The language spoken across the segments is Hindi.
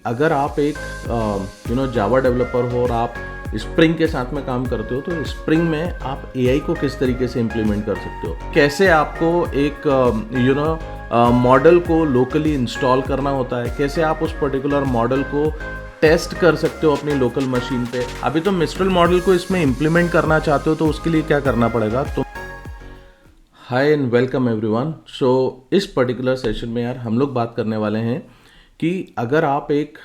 अगर आप एक जावा डेवलपर हो और आप स्प्रिंग के साथ में काम करते हो तो स्प्रिंग में आप एआई को किस तरीके से इम्प्लीमेंट कर सकते हो, कैसे आपको एक मॉडल को लोकली इंस्टॉल करना होता है, कैसे आप उस पर्टिकुलर मॉडल को टेस्ट कर सकते हो अपनी लोकल मशीन पे। अभी तो मिस्ट्रल मॉडल को इसमें इम्प्लीमेंट करना चाहते हो तो उसके लिए क्या करना पड़ेगा। तो हाय एंड वेलकम एवरीवन। सो इस पर्टिकुलर सेशन में यार हम लोग बात करने वाले हैं कि अगर आप एक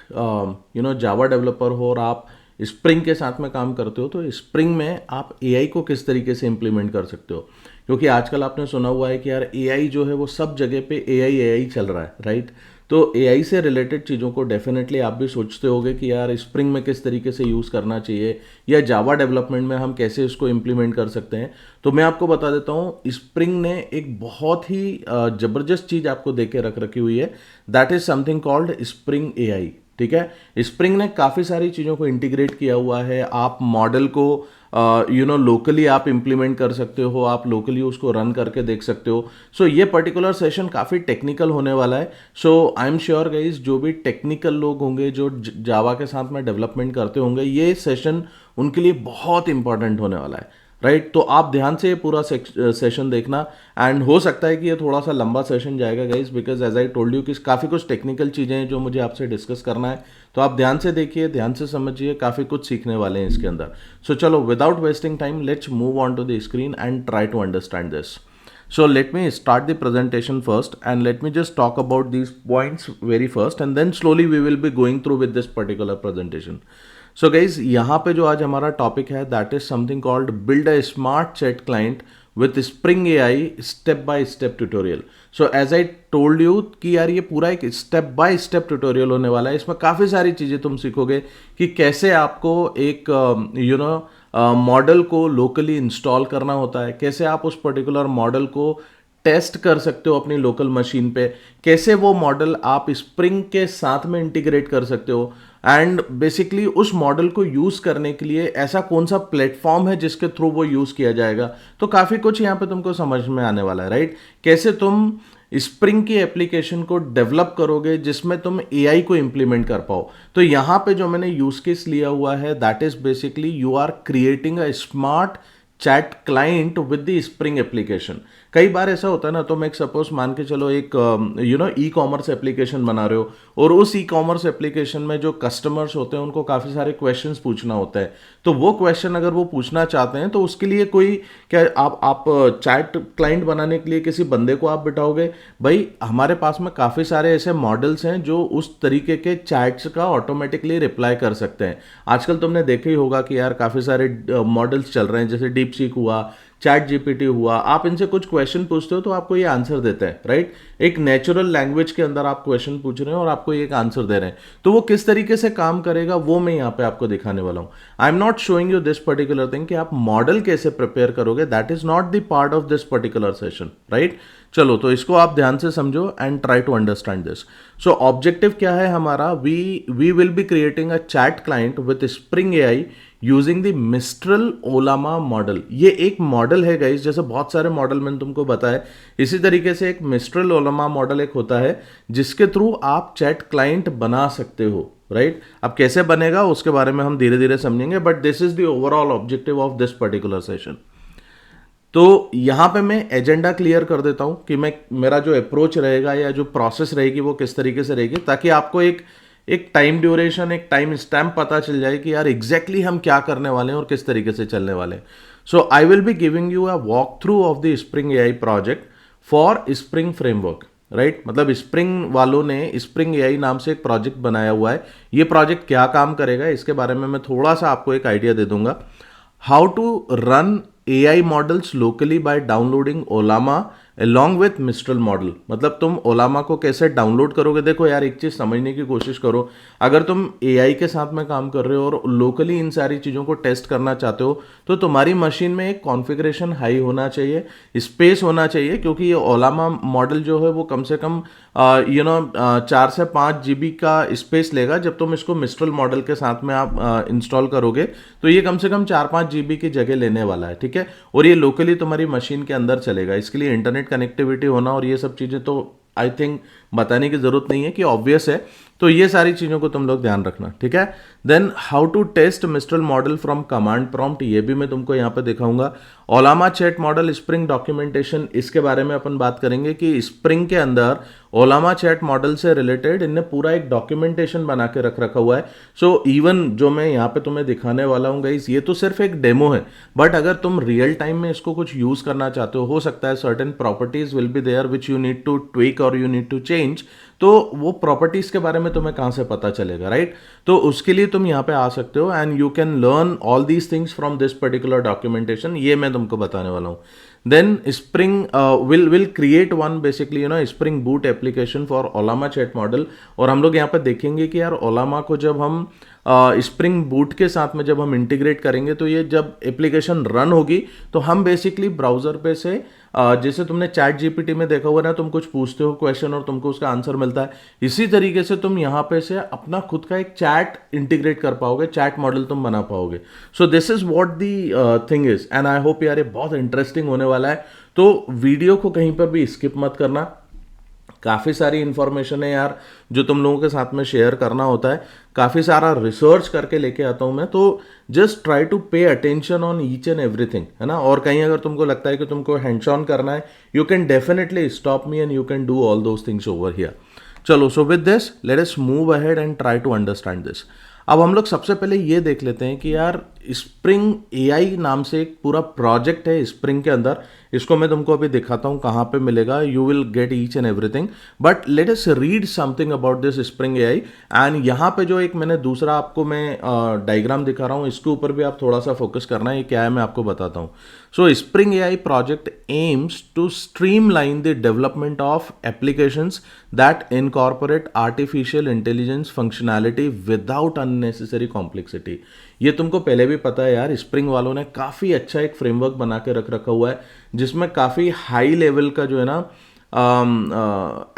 जावा डेवलपर हो और आप स्प्रिंग के साथ में काम करते हो तो स्प्रिंग में आप एआई को किस तरीके से इम्प्लीमेंट कर सकते हो। क्योंकि आजकल आपने सुना हुआ है कि यार एआई जो है वो सब जगह पे एआई चल रहा है, राइट। तो एआई से रिलेटेड चीज़ों को डेफिनेटली आप भी सोचते होगे कि यार स्प्रिंग में किस तरीके से यूज़ करना चाहिए या जावा डेवलपमेंट में हम कैसे इसको इम्प्लीमेंट कर सकते हैं। तो मैं आपको बता देता हूँ, स्प्रिंग ने एक बहुत ही ज़बरदस्त चीज़ आपको दे के रख रखी हुई है, that is something called spring AI. ठीक है, स्प्रिंग ने काफ़ी सारी चीज़ों को इंटीग्रेट किया हुआ है। आप मॉडल को लोकली आप इम्प्लीमेंट कर सकते हो, आप लोकली उसको रन करके देख सकते हो। सो ये पर्टिकुलर सेशन काफ़ी टेक्निकल होने वाला है। So I am sure guys, जो भी टेक्निकल लोग होंगे जो जावा के साथ में डेवलपमेंट करते होंगे, ये सेशन उनके लिए बहुत इंपॉर्टेंट होने वाला है, राइट। तो आप ध्यान से ये पूरा सेशन देखना। एंड हो सकता है कि ये थोड़ा सा लंबा सेशन जाएगा guys, because as I told you कि काफ़ी कुछ टेक्निकल चीज़ें हैं जो मुझे आपसे डिस्कस करना है। तो आप ध्यान से देखिए, ध्यान से समझिए, काफ़ी कुछ सीखने वाले हैं इसके अंदर। सो चलो, without wasting time let's move on to the screen and try to understand this. So let me start the presentation first and let me just talk about these points very first and then slowly we will be going through with this particular presentation. So guys, यहाँ पे जो आज हमारा टॉपिक है that is something called build a smart chat client with Spring AI step by step tutorial. So as I told you कि यार ये पूरा एक step by step tutorial होने वाला है। इसमें काफ़ी सारी चीज़ें तुम सीखोगे कि कैसे आपको एक मॉडल को लोकली इंस्टॉल करना होता है, कैसे आप उस पर्टिकुलर मॉडल को टेस्ट कर सकते हो अपनी लोकल मशीन पे, कैसे वो मॉडल आप स्प्रिंग के साथ में इंटीग्रेट कर सकते हो, एंड बेसिकली उस मॉडल को यूज़ करने के लिए ऐसा कौन सा प्लेटफॉर्म है जिसके थ्रू वो यूज़ किया जाएगा। तो काफ़ी कुछ यहाँ पे तुमको समझ में आने वाला है, राइट। कैसे तुम स्प्रिंग की एप्लीकेशन को डेवलप करोगे जिसमें तुम एआई को इंप्लीमेंट कर पाओ। तो यहाँ पे जो मैंने यूज केस लिया हुआ है that is basically you are creating a smart chat client with the spring application. कई बार ऐसा होता है ना, तुम एक सपोज मान के चलो एक ई कॉमर्स एप्लीकेशन बना रहे हो और उस ई कॉमर्स एप्लीकेशन में जो कस्टमर्स होते हैं उनको काफ़ी सारे क्वेश्चंस पूछना होता है। तो वो क्वेश्चन अगर वो पूछना चाहते हैं तो उसके लिए कोई क्या आप चैट क्लाइंट बनाने के लिए किसी बंदे को आप बिठाओगे? भाई हमारे पास में काफ़ी सारे ऐसे मॉडल्स हैं जो उस तरीके के चैट्स का ऑटोमेटिकली रिप्लाई कर सकते हैं। आजकल तुमने देखा ही होगा कि यार काफ़ी सारे मॉडल्स चल रहे हैं, जैसे डीप सीक हुआ, चैट जीपीटी हुआ। आप इनसे कुछ क्वेश्चन पूछते हो तो आपको ये आंसर देते हैं, राइट। एक नेचुरल लैंग्वेज के अंदर आप क्वेश्चन पूछ रहे हैं और आपको ये एक आंसर दे रहे हैं। तो वो किस तरीके से काम करेगा वो मैं यहाँ पे आपको दिखाने वाला हूँ। I am not showing you this particular thing कि आप मॉडल कैसे प्रिपेयर करोगे, that is not the part of this particular session, right. चलो, तो इसको आप ध्यान से समझो and try to understand this. So objective क्या है हमारा? We will be creating a chat client with Spring AI using the Mistral Ollama model. ये एक मॉडल है गाइस, जैसे बहुत सारे मॉडल मैंने तुमको बताया, इसी तरीके से एक मिस्ट्रल ओलामा मॉडल एक होता है जिसके थ्रू आप चैट क्लाइंट बना सकते हो, राइट। अब कैसे बनेगा उसके बारे में हम धीरे धीरे समझेंगे, but this is the overall objective of this particular session. तो यहाँ पे मैं एजेंडा क्लियर कर देता हूँ कि मेरा जो अप्रोच रहेगा या जो प्रोसेस रहेगी वो किस तरीके से रहेगी, ताकि आपको एक टाइम ड्यूरेशन, एक टाइम स्टैम्प पता चल जाए कि यार एग्जैक्टली हम क्या करने वाले हैं और किस तरीके से चलने वाले हैं। So I will be giving you a walk through of the Spring AI project for Spring framework, right. मतलब स्प्रिंग वालों ने स्प्रिंग एआई नाम से एक प्रोजेक्ट बनाया हुआ है। ये प्रोजेक्ट क्या काम करेगा इसके बारे में मैं थोड़ा सा आपको एक आइडिया दे दूंगा। How to run AI models locally by downloading Ollama along with Mistral model. मतलब तुम ओलामा को कैसे डाउनलोड करोगे। देखो यार, एक चीज़ समझने की कोशिश करो, अगर तुम एआई के साथ में काम कर रहे हो और लोकली इन सारी चीज़ों को टेस्ट करना चाहते हो तो तुम्हारी मशीन में एक कॉन्फ़िगरेशन हाई होना चाहिए, स्पेस होना चाहिए, क्योंकि ये ओलामा मॉडल जो है वो कम से कम 4 से 5 GB का स्पेस लेगा। जब तुम इसको मिस्ट्रल मॉडल के साथ में आप इंस्टॉल करोगे तो ये कम से कम 4-5 GB की जगह लेने वाला है, ठीक है। और ये लोकली तुम्हारी मशीन के अंदर चलेगा। इसके लिए इंटरनेट कनेक्टिविटी होना और ये सब चीज़ें तो आई थिंक बताने की ज़रूरत नहीं है कि ऑब्वियस है। तो ये सारी चीज़ों को तुम लोग ध्यान रखना, ठीक है। Then how to test Mistral model from command prompt, ये भी मैं तुमको यहाँ पे दिखाऊंगा। Ollama chat model Spring documentation, इसके बारे में अपन बात करेंगे कि स्प्रिंग के अंदर ओलामा चैट मॉडल से रिलेटेड इनने पूरा एक डॉक्यूमेंटेशन बना के रखा हुआ है। सो इवन जो मैं यहाँ पे तुम्हें दिखाने वाला हूँ गाइस, ये तो सिर्फ एक डेमो है, बट अगर तुम रियल टाइम में इसको कुछ यूज करना चाहते हो सकता है certain properties will be there which you need to tweak और यू नीड टू चेंज, तो वो प्रॉपर्टीज के बारे में तुम्हें कहां से पता चलेगा, राइट। तो उसके लिए तुम यहाँ पे आ सकते हो and you can learn all these things from this particular documentation, ये मैं तुमको बताने वाला हूँ। Then Spring will create one basically Spring Boot application for Ollama chat model. और हम लोग यहाँ पे देखेंगे कि यार ओलामा को जब हम स्प्रिंग बूट के साथ में जब हम इंटीग्रेट करेंगे तो ये जब एप्लीकेशन रन होगी तो हम बेसिकली ब्राउजर पे से जैसे तुमने चैट जीपीटी में देखा हुआ ना, तुम कुछ पूछते हो क्वेश्चन और तुमको उसका आंसर मिलता है, इसी तरीके से तुम यहाँ पे से अपना खुद का एक चैट इंटीग्रेट कर पाओगे, चैट मॉडल तुम बना पाओगे। So this is what the thing is and I hope यार ये बहुत इंटरेस्टिंग होने वाला है। तो वीडियो को कहीं पर भी स्किप मत करना, काफ़ी सारी इन्फॉर्मेशन है यार जो तुम लोगों के साथ में शेयर करना होता है, काफ़ी सारा रिसर्च करके लेके आता हूँ मैं, तो just try to pay attention on each and everything, है ना। और कहीं अगर तुमको लगता है कि तुमको हैंड्स ऑन करना है, you can definitely stop me and you can do all those things over here. चलो, so with this let us move ahead and try to understand this. अब हम लोग सबसे पहले ये देख लेते हैं कि यार स्प्रिंग एआई नाम से एक पूरा प्रोजेक्ट है स्प्रिंग के अंदर, इसको मैं तुमको अभी दिखाता हूँ कहाँ पे मिलेगा, you will get each and everything, but let us read something about this spring AI. And यहाँ पे जो एक मैंने दूसरा आपको मैं डायग्राम दिखा रहा हूँ, इसके ऊपर भी आप थोड़ा सा फोकस करना है, ये क्या है मैं आपको बताता हूँ। So Spring AI project aims to streamline the development of applications that incorporate artificial intelligence functionality without unnecessary complexity. ये तुमको पहले भी पता है यार, स्प्रिंग वालों ने काफ़ी अच्छा एक फ्रेमवर्क बना के रखा हुआ है जिसमें काफ़ी हाई लेवल का जो है ना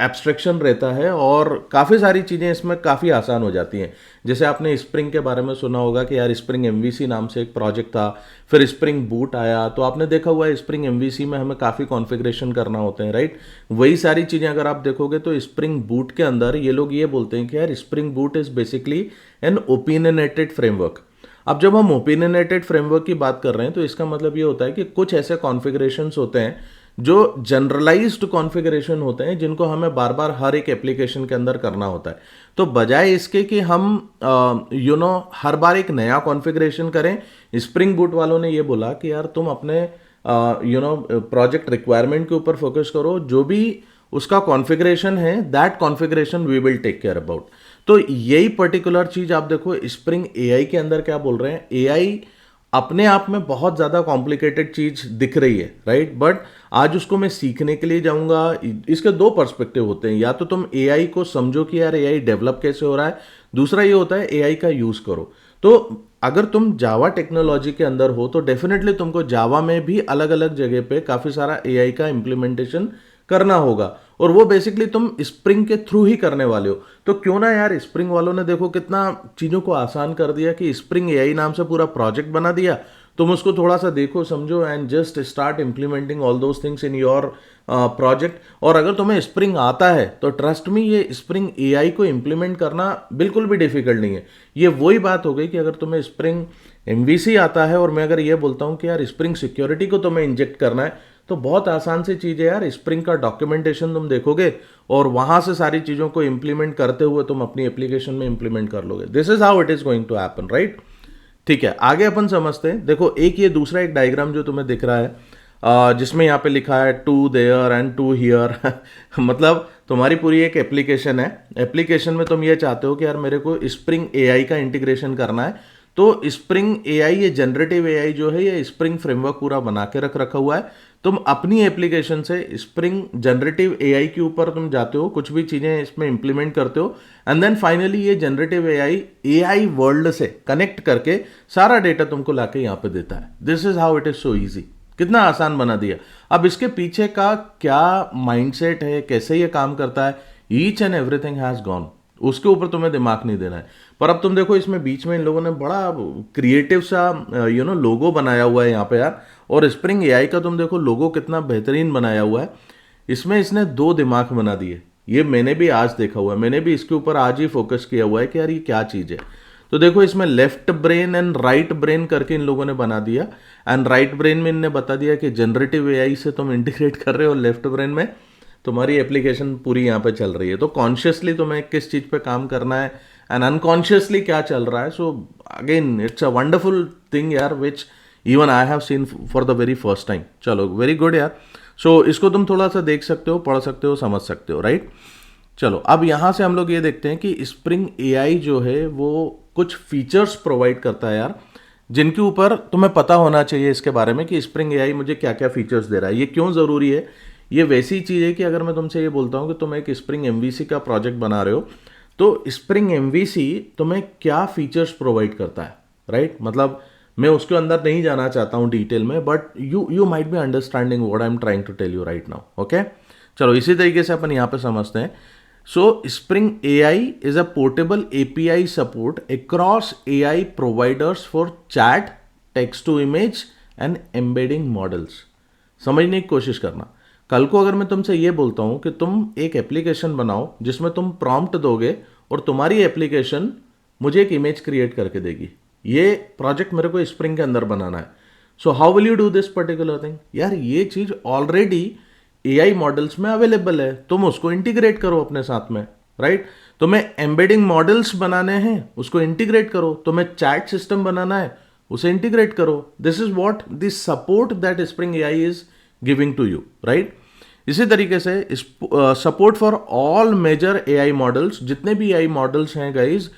एब्स्ट्रैक्शन रहता है और काफ़ी सारी चीज़ें इसमें काफ़ी आसान हो जाती हैं। जैसे आपने स्प्रिंग के बारे में सुना होगा कि यार स्प्रिंग एमवीसी नाम से एक प्रोजेक्ट था, फिर स्प्रिंग बूट आया, तो आपने देखा हुआ है स्प्रिंग एमवीसी में हमें काफ़ी कॉन्फ़िगरेशन करना होते हैं, राइट। वही सारी चीज़ें अगर आप देखोगे तो स्प्रिंग बूट के अंदर ये लोग ये बोलते हैं कि यार Spring Boot is basically an opinionated framework. अब जब हम ओपिनियनेटेड फ्रेमवर्क की बात कर रहे हैं तो इसका मतलब ये होता है कि कुछ ऐसे कॉन्फ़िगरेशंस होते हैं जो जनरलाइज्ड कॉन्फ़िगरेशन होते हैं जिनको हमें बार बार हर एक एप्लीकेशन के अंदर करना होता है। तो बजाय इसके कि हम हर बार एक नया कॉन्फ़िगरेशन करें, स्प्रिंग बूट वालों ने ये बोला कि यार तुम अपने प्रोजेक्ट रिक्वायरमेंट के ऊपर फोकस करो, जो भी उसका कॉन्फ़िगरेशन है that configuration we will take care about. तो यही पर्टिकुलर चीज आप देखो स्प्रिंग एआई के अंदर क्या बोल रहे हैं। एआई अपने आप में बहुत ज़्यादा कॉम्प्लिकेटेड चीज़ दिख रही है, राइट, बट आज उसको मैं सीखने के लिए जाऊंगा। इसके दो पर्सपेक्टिव होते हैं, या तो तुम एआई को समझो कि यार एआई डेवलप कैसे हो रहा है, दूसरा ये होता है एआई का यूज़ करो। तो अगर तुम जावा टेक्नोलॉजी के अंदर हो तो डेफिनेटली तुमको जावा में भी अलग अलग जगह पे काफ़ी सारा एआई का इम्प्लीमेंटेशन करना होगा, और वो बेसिकली तुम स्प्रिंग के थ्रू ही करने वाले हो। तो क्यों ना यार स्प्रिंग वालों ने देखो कितना चीज़ों को आसान कर दिया कि स्प्रिंग एआई नाम से पूरा प्रोजेक्ट बना दिया, तुम उसको थोड़ा सा देखो समझो and just start implementing all those things in your project. और अगर तुम्हें स्प्रिंग आता है तो ट्रस्ट मी, ये स्प्रिंग एआई को इम्प्लीमेंट करना बिल्कुल भी डिफिकल्ट नहीं है। ये वही बात हो गई कि अगर तुम्हें स्प्रिंग एमवीसी आता है और मैं अगर ये बोलता हूँ कि यार स्प्रिंग सिक्योरिटी को तुम्हें इंजेक्ट करना है, तो बहुत आसान सी चीज़ है यार। स्प्रिंग का डॉक्यूमेंटेशन तुम देखोगे और वहां से सारी चीज़ों को इंप्लीमेंट करते हुए तुम अपनी एप्लीकेशन में इंप्लीमेंट कर लोगे। This is how it is going to happen, right. ठीक है, आगे अपन समझते हैं। देखो एक ये दूसरा एक डायग्राम जो तुम्हें दिख रहा है जिसमें यहाँ पे लिखा है to there and to here मतलब तुम्हारी पूरी एक एप्लीकेशन है, एप्लीकेशन में तुम ये चाहते हो कि यार मेरे को स्प्रिंग एआई का इंटीग्रेशन करना है। तो स्प्रिंग एआई, ये जनरेटिव एआई जो है, ये स्प्रिंग फ्रेमवर्क पूरा बना के रखा हुआ है। तुम अपनी एप्लीकेशन से स्प्रिंग जनरेटिव एआई के ऊपर तुम जाते हो, कुछ भी चीज़ें इसमें इंप्लीमेंट करते हो, एंड देन फाइनली ये जनरेटिव एआई वर्ल्ड से कनेक्ट करके सारा डेटा तुमको लाके यहाँ पे देता है। This is how it is so easy. कितना आसान बना दिया। अब इसके पीछे का क्या माइंडसेट है, कैसे ये काम करता है, each and everything has gone, उसके ऊपर तुम्हें दिमाग नहीं देना है। पर अब तुम देखो इसमें बीच में इन लोगों ने बड़ा क्रिएटिव सा लोगो बनाया हुआ है यहाँ पे यार, और स्प्रिंग एआई का तुम देखो लोगो कितना बेहतरीन बनाया हुआ है। इसमें इसने दो दिमाग बना दिए, ये मैंने भी आज देखा हुआ है, मैंने भी इसके ऊपर आज ही फोकस किया हुआ है कि यार ये क्या चीज़ है। तो देखो इसमें left brain and right brain करके इन लोगों ने बना दिया, एंड राइट ब्रेन में इनने बता दिया कि जनरेटिव एआई से तुम इंटीग्रेट कर रहे हो, लेफ्ट ब्रेन में तुम्हारी एप्लीकेशन पूरी यहाँ पे चल रही है। तो कॉन्शियसली तुम्हें किस चीज़ पे काम करना है एंड अनकॉन्शियसली क्या चल रहा है। So again it's a wonderful thing यार, which even I have seen for the very first time. चलो वेरी गुड यार। सो इसको तुम थोड़ा सा देख सकते हो, पढ़ सकते हो, समझ सकते हो, राइट। चलो अब यहाँ से हम लोग ये देखते हैं कि स्प्रिंग एआई जो है वो कुछ फीचर्स प्रोवाइड करता है यार, जिनके ऊपर तुम्हें पता होना चाहिए इसके बारे में कि स्प्रिंग एआई मुझे क्या क्या फीचर्स दे रहा है। ये क्यों ज़रूरी है? ये वैसी चीज़ है कि अगर मैं तुमसे ये बोलता हूँ कि तुम एक स्प्रिंग एमवीसी का प्रोजेक्ट बना रहे हो, तो स्प्रिंग एमवीसी तुम्हें क्या फीचर्स प्रोवाइड करता है, राइट। मतलब मैं उसके अंदर नहीं जाना चाहता हूँ डिटेल में, but you might be understanding what I am trying to tell you right now, okay. चलो इसी तरीके से अपन यहाँ पे समझते हैं। So Spring AI is a portable API support across AI providers for chat, text to image and embedding models. समझने की कोशिश करना। कल को अगर मैं तुमसे ये बोलता हूँ कि तुम एक एप्लीकेशन बनाओ जिसमें तुम प्रॉम्प्ट दोगे और तुम्हारी एप्लीकेशन मुझे एक इमेज क्रिएट करके देगी, ये प्रोजेक्ट मेरे को स्प्रिंग के अंदर बनाना है। So how will you do this particular thing? यार ये चीज ऑलरेडी एआई मॉडल्स में अवेलेबल है, तुम उसको इंटीग्रेट करो अपने साथ में, राइट। तुम्हें एम्बेडिंग मॉडल्स बनाने हैं, उसको इंटीग्रेट करो। तुम्हें चैट सिस्टम बनाना है, उसे इंटीग्रेट करो। This is what the support that Spring AI is giving to you, right. इसी तरीके से support for all major AI models, जितने भी एआई मॉडल्स हैं गाइज,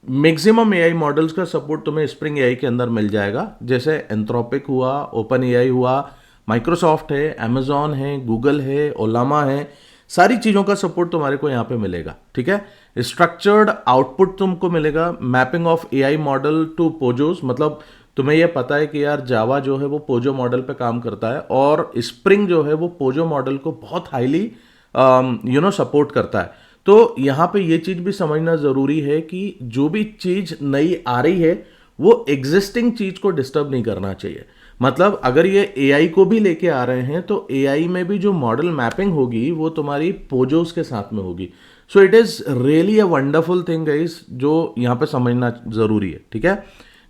मैक्सिमम एआई मॉडल्स का सपोर्ट तुम्हें स्प्रिंग एआई के अंदर मिल जाएगा। जैसे एंथ्रोपिक हुआ, ओपन एआई हुआ, माइक्रोसॉफ्ट है, अमेजॉन है, गूगल है, ओलामा है, सारी चीज़ों का सपोर्ट तुम्हारे को यहाँ पे मिलेगा, ठीक है। स्ट्रक्चर्ड आउटपुट तुमको मिलेगा, mapping of AI model to POJOs. मतलब तुम्हें यह पता है कि यार जावा जो है वो पोजो मॉडल पे काम करता है, और स्प्रिंग जो है वो पोजो मॉडल को बहुत हाईली सपोर्ट करता है। तो यहाँ पे ये चीज़ भी समझना ज़रूरी है कि जो भी चीज़ नई आ रही है वो एग्जिस्टिंग चीज़ को डिस्टर्ब नहीं करना चाहिए। मतलब अगर ये एआई को भी लेके आ रहे हैं तो एआई में भी जो मॉडल मैपिंग होगी वो तुम्हारी पोजोस के साथ में होगी। So it is really a wonderful thing guys, जो यहाँ पे समझना ज़रूरी है, ठीक है।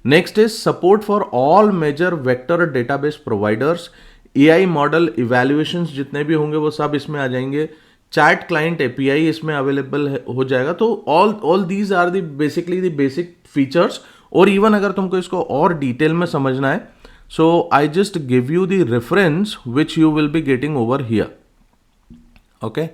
Next is support for all major vector database providers. AI model evaluations जितने भी होंगे वो सब इसमें आ जाएंगे। चैट क्लाइंट एपीआई इसमें अवेलेबल हो जाएगा। तो all these are the basically the basic features. और इवन अगर तुमको इसको और डिटेल में समझना है, so I just give you the reference which you will be getting over here, okay.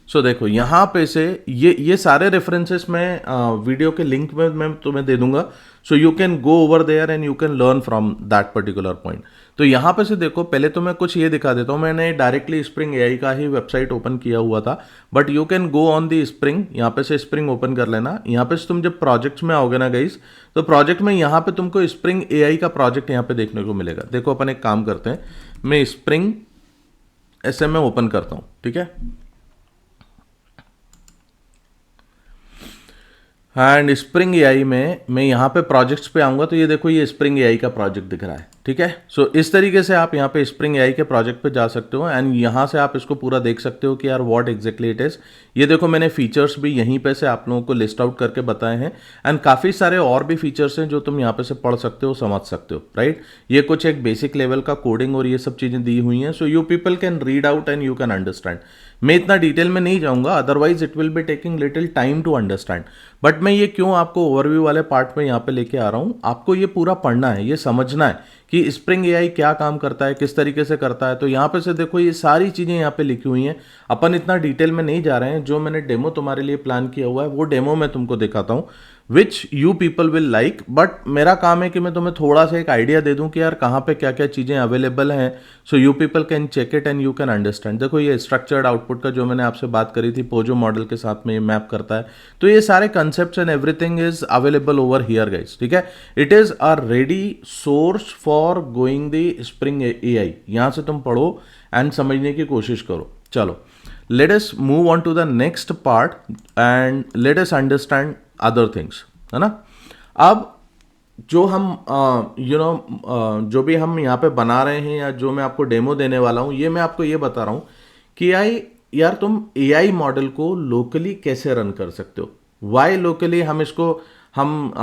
So देखो यहाँ पे से ये सारे रेफरेंसेस मैं वीडियो के लिंक में मैं तुम्हें दे दूंगा, so you can go over there and you can learn from that particular point. तो यहाँ पे से देखो, पहले तो मैं कुछ ये दिखा देता हूँ। मैंने डायरेक्टली स्प्रिंग एआई का ही वेबसाइट ओपन किया हुआ था, but you can go on the spring. यहाँ पे से स्प्रिंग ओपन कर लेना। यहाँ पे से तुम जब प्रोजेक्ट्स में आओगे ना गाइस, तो प्रोजेक्ट में यहाँ पे तुमको स्प्रिंग एआई का प्रोजेक्ट यहाँ पे देखने को मिलेगा। देखो अपन एक काम करते हैं, मैं स्प्रिंग एसएम ओपन करता हूँ, ठीक है। एंड स्प्रिंग एआई में मैं यहाँ पे प्रोजेक्ट्स पे आऊँगा तो ये देखो ये स्प्रिंग एआई का प्रोजेक्ट दिख रहा है, ठीक है। सो इस तरीके से आप यहाँ पे स्प्रिंग एआई के प्रोजेक्ट पे जा सकते हो एंड यहाँ से आप इसको पूरा देख सकते हो कि यार व्हाट एग्जैक्टली इट इज़। ये देखो मैंने फीचर्स भी यहीं पे से आप लोगों को लिस्ट आउट करके बताए हैं, एंड काफ़ी सारे और भी फीचर्स हैं जो तुम यहाँ पे से पढ़ सकते हो, समझ सकते हो, राइट। ये कुछ एक बेसिक लेवल का कोडिंग और ये सब चीज़ें दी हुई हैं, so you people can read out and you can understand. मैं इतना डिटेल में नहीं जाऊँगा, otherwise it will be taking little time to understand. But मैं ये क्यों आपको ओवरव्यू वाले पार्ट में यहाँ पे लेके आ रहा हूँ, आपको ये पूरा पढ़ना है, ये समझना है कि स्प्रिंग एआई क्या काम करता है, किस तरीके से करता है। तो यहाँ पे से देखो ये सारी चीज़ें यहाँ पे लिखी हुई हैं। अपन इतना डिटेल में नहीं जा रहे हैं, जो मैंने डेमो तुम्हारे लिए प्लान किया हुआ है वो डेमो मैं तुमको दिखाता हूँ, which you people will like. But मेरा काम है कि मैं तुम्हें थोड़ा सा एक आइडिया दे दूं कि यार कहाँ पे क्या क्या चीज़ें अवेलेबल हैं, so you people can check it and you can understand. देखो ये स्ट्रक्चर्ड आउटपुट का जो मैंने आपसे बात करी थी, पोजो मॉडल के साथ में ये मैप करता है। तो ये सारे concept and everything is available over here guys, ठीक है। It is a ready source for going the Spring AI. यहाँ से तुम पढ़ो एंड समझने की कोशिश करो। चलो let us move on to the next part and let us understand other things, है ना। अब जो हम जो भी हम यहाँ पे बना रहे हैं या जो मैं आपको डेमो देने वाला हूँ, ये मैं आपको ये बता रहा हूँ कि यार तुम एआई मॉडल को लोकली कैसे रन कर सकते हो। वाई लोकली, हम इसको हम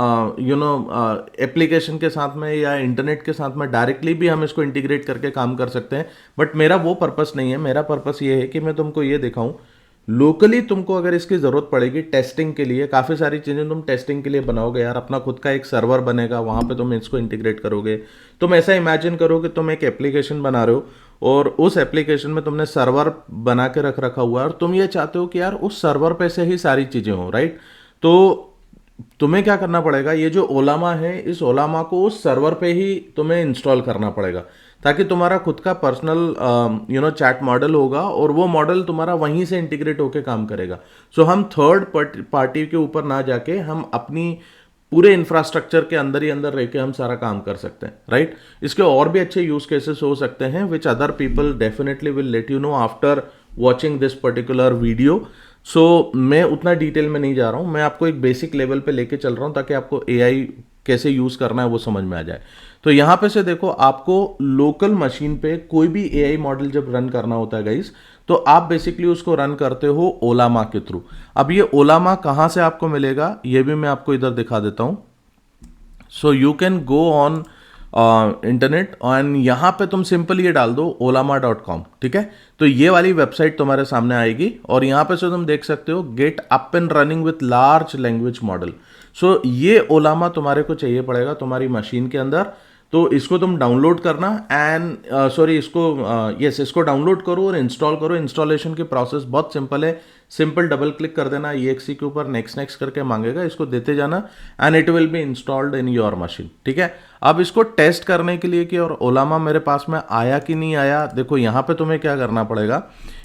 एप्लीकेशन के साथ में या इंटरनेट के साथ में डायरेक्टली भी हम इसको इंटीग्रेट करके काम कर सकते हैं, बट मेरा वो पर्पस नहीं है। मेरा पर्पस ये है कि मैं तुमको ये दिखाऊं लोकली तुमको अगर इसकी ज़रूरत पड़ेगी टेस्टिंग के लिए, काफ़ी सारी चीज़ें तुम टेस्टिंग के लिए बनाओगे यार, अपना खुद का एक सर्वर बनेगा, वहाँ पे तुम इसको इंटीग्रेट करोगे। तुम ऐसा इमेजिन करो कि तुम एक एप्लीकेशन बना रहे हो और उस एप्लीकेशन में तुमने सर्वर बना के रख रखा हुआ है और तुम ये चाहते हो कि यार उस सर्वर पे से ही सारी चीज़ें हो, राइट। तो तुम्हें क्या करना पड़ेगा, ये जो ओलामा है इस ओलामा को उस सर्वर पे ही तुम्हें इंस्टॉल करना पड़ेगा, ताकि तुम्हारा खुद का पर्सनल चैट मॉडल होगा और वो मॉडल तुम्हारा वहीं से इंटीग्रेट होकर काम करेगा। सो हम थर्ड पार्टी के ऊपर ना जाके हम अपनी पूरे इंफ्रास्ट्रक्चर के अंदर ही अंदर रह के हम सारा काम कर सकते हैं, राइट। इसके और भी अच्छे यूज केसेस हो सकते हैं which other people definitely will let you know after watching this particular video. So मैं उतना डिटेल में नहीं जा रहा हूँ, मैं आपको एक बेसिक लेवल पे लेके चल रहा हूँ ताकि आपको एआई कैसे यूज़ करना है वो समझ में आ जाए। तो यहाँ पे से देखो, आपको लोकल मशीन पे कोई भी एआई मॉडल जब रन करना होता है गाइस, तो आप बेसिकली उसको रन करते हो ओलामा के थ्रू। अब ये ओलामा कहाँ से आपको मिलेगा ये भी मैं आपको इधर दिखा देता हूँ। सो you can go on internet and यहाँ पे तुम सिंपल ये डाल दो olama.com, ठीक है। तो ये वाली वेबसाइट तुम्हारे सामने आएगी और यहाँ पे से तुम देख सकते हो get up and running with large language model. So ये ओलामा तुम्हारे को चाहिए पड़ेगा तुम्हारी मशीन के अंदर। तो इसको तुम डाउनलोड करना एंड इसको डाउनलोड करो और इंस्टॉल करो। इंस्टॉलेशन की प्रोसेस बहुत सिंपल है, सिंपल डबल क्लिक कर देना EXE के ऊपर, नेक्स्ट नेक्स्ट करके मांगेगा, इसको देते जाना and it will be installed in your machine, ठीक है। अब इसको टेस्ट करने के लिए कि और ओलामा मेरे पास में आया कि नहीं आया, देखो यहाँ पे तुम्हें क्या करना पड़ेगा।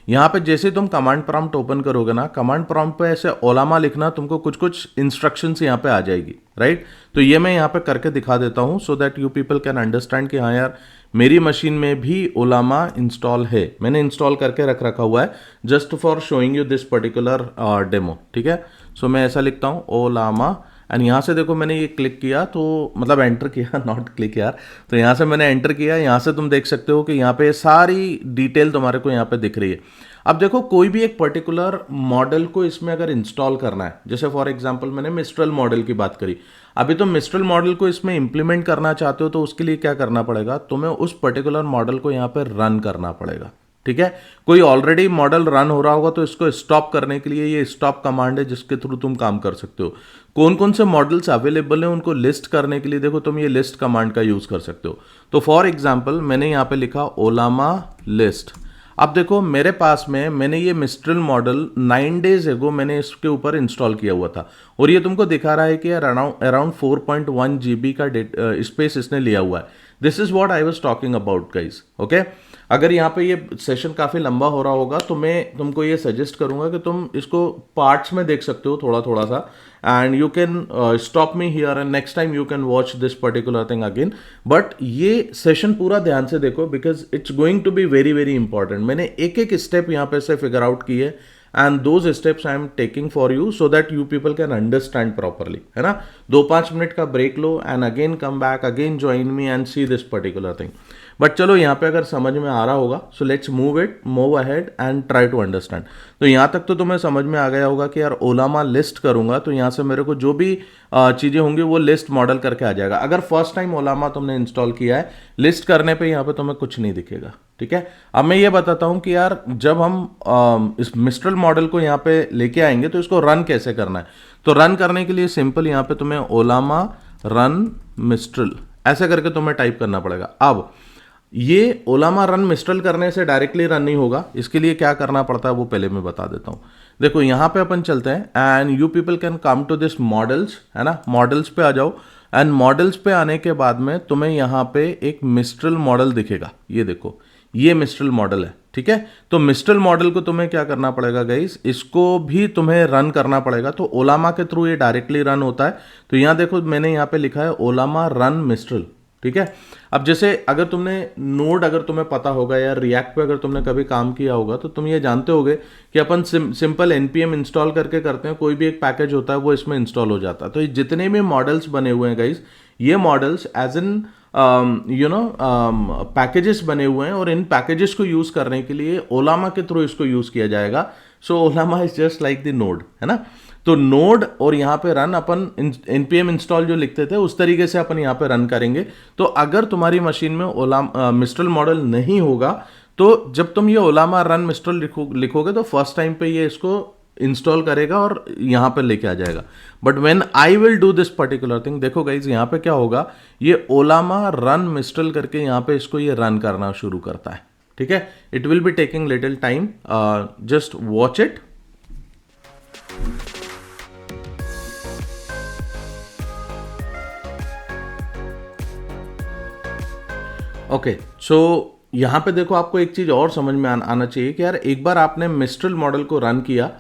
यहाँ पे जैसे तुम कमांड प्रॉम्प्ट ओपन करोगे ना, कमांड प्रॉम्प्ट पे ऐसे ओलामा लिखना, तुमको कुछ कुछ इंस्ट्रक्शंस यहाँ पे आ जाएगी, राइट। तो ये मैं यहाँ पे करके दिखा देता हूँ सो that you people can understand कि हाँ यार मेरी मशीन में भी ओलामा इंस्टॉल है, मैंने इंस्टॉल करके रख रखा हुआ है just for showing you this particular demo, ठीक है। सो मैं ऐसा लिखता हूँ ओलामा एंड यहाँ से देखो मैंने ये क्लिक किया, तो मतलब एंटर किया, नॉट क्लिक यार। तो यहाँ से मैंने एंटर किया, यहाँ से तुम देख सकते हो कि यहाँ पे सारी डिटेल तुम्हारे को यहाँ पे दिख रही है। अब देखो कोई भी एक पर्टिकुलर मॉडल को इसमें अगर इंस्टॉल करना है, जैसे फॉर एग्जांपल मैंने मिस्ट्रल मॉडल की बात करी, अभी तुम मिस्ट्रल मॉडल को इसमें इंप्लीमेंट करना चाहते हो तो उसके लिए क्या करना पड़ेगा, तुम्हें उस पर्टिकुलर मॉडल को यहाँ पे रन करना पड़ेगा, ठीक है। कोई ऑलरेडी मॉडल रन हो रहा होगा तो इसको स्टॉप करने के लिए ये स्टॉप कमांड है जिसके थ्रू तुम काम कर सकते हो। कौन कौन से मॉडल्स अवेलेबल हैं उनको लिस्ट करने के लिए देखो तुम ये लिस्ट कमांड का यूज कर सकते हो। तो फॉर एग्जांपल मैंने यहाँ पे लिखा ओलामा लिस्ट। अब देखो मेरे पास में मैंने ये मिस्ट्रल मॉडल 9 डेज एगो मैंने इसके ऊपर इंस्टॉल किया हुआ था और ये तुमको दिखा रहा है कि अराउंड 4.1 GB का स्पेस इसने लिया हुआ है। This is what I was talking about guys, okay. अगर यहाँ पे ये सेशन काफ़ी लंबा हो रहा होगा तो मैं तुमको ये सजेस्ट करूंगा कि तुम इसको पार्ट्स में देख सकते हो थोड़ा थोड़ा सा, and you can stop me here and next time you can watch this particular thing again. But ये सेशन पूरा ध्यान से देखो because it's going to be very very important. मैंने एक एक स्टेप यहाँ पे से फिगर आउट की है and those steps I am taking for you so that you people can understand properly, है ना। 2-5 मिनट का ब्रेक लो and again come back, again join me and see this particular thing. But चलो यहाँ पे अगर समझ में आ रहा होगा so let's move ahead and try to understand. तो यहाँ तक तो तुम्हें समझ में आ गया होगा कि यार ओलामा लिस्ट करूंगा तो यहाँ से मेरे को जो भी चीज़ें होंगी वो लिस्ट मॉडल करके आ जाएगा। अगर फर्स्ट टाइम ओलामा तुमने इंस्टॉल किया है, लिस्ट करने पे यहाँ पे तुम्हें कुछ नहीं दिखेगा, ठीक है। अब मैं ये बताता हूँ कि यार जब हम इस मिस्ट्रल मॉडल को यहाँ पे लेके आएंगे तो इसको रन कैसे करना है। तो रन करने के लिए सिंपल यहाँ पे तुम्हें ओलामा रन मिस्ट्रल ऐसे करके तुम्हें टाइप करना पड़ेगा। अब ये ओलामा रन मिस्ट्रल करने से डायरेक्टली रन नहीं होगा, इसके लिए क्या करना पड़ता है वो पहले मैं बता देता हूँ। देखो यहाँ पे अपन चलते हैं and you people can come to this models, है ना। मॉडल्स पे आ जाओ एंड मॉडल्स पे आने के बाद में तुम्हें यहाँ पे एक मिस्ट्रल मॉडल दिखेगा, ये देखो ये मिस्ट्रल मॉडल है, ठीक है। तो मिस्ट्रल मॉडल को तुम्हें क्या करना पड़ेगा गाइस, इसको भी तुम्हें रन करना पड़ेगा। तो ओलामा के थ्रू ये डायरेक्टली रन होता है। तो यहाँ देखो मैंने यहाँ पे लिखा है ओलामा रन मिस्ट्रल, ठीक है। अब जैसे अगर तुमने नोड अगर तुम्हें पता होगा या रिएक्ट पे अगर तुमने कभी काम किया होगा तो तुम ये जानते होगे कि अपन सिंपल npm इंस्टॉल करके करते हैं, कोई भी एक पैकेज होता है वो इसमें इंस्टॉल हो जाता है। तो ये जितने भी मॉडल्स बने हुए हैं गाइस, ये मॉडल्स एज एन पैकेजेस बने हुए हैं और इन पैकेजेस को यूज करने के लिए ओलामा के थ्रू इसको यूज किया जाएगा. So Ollama is just like the node, है ना. तो नोड और यहाँ पे रन अपन npm इंस्टॉल जो लिखते थे उस तरीके से अपन यहाँ पे रन करेंगे. तो अगर तुम्हारी मशीन में मिस्ट्रल मॉडल नहीं होगा तो जब तुम ये ओलामा रन मिस्ट्रल लिखोगे तो फर्स्ट टाइम पे ये इसको इंस्टॉल करेगा और यहाँ पे लेके आ जाएगा. But when I will do this particular thing, देखो गाइज यहाँ पे क्या होगा, ये ओलामा रन मिस्ट्रल करके यहाँ पे इसको ये रन करना शुरू करता है. ठीक है, it will be taking little time, just watch it. Okay, so यहाँ पे देखो आपको एक चीज और समझ में आना चाहिए कि यार एक बार आपने मिस्ट्रल मॉडल को रन किया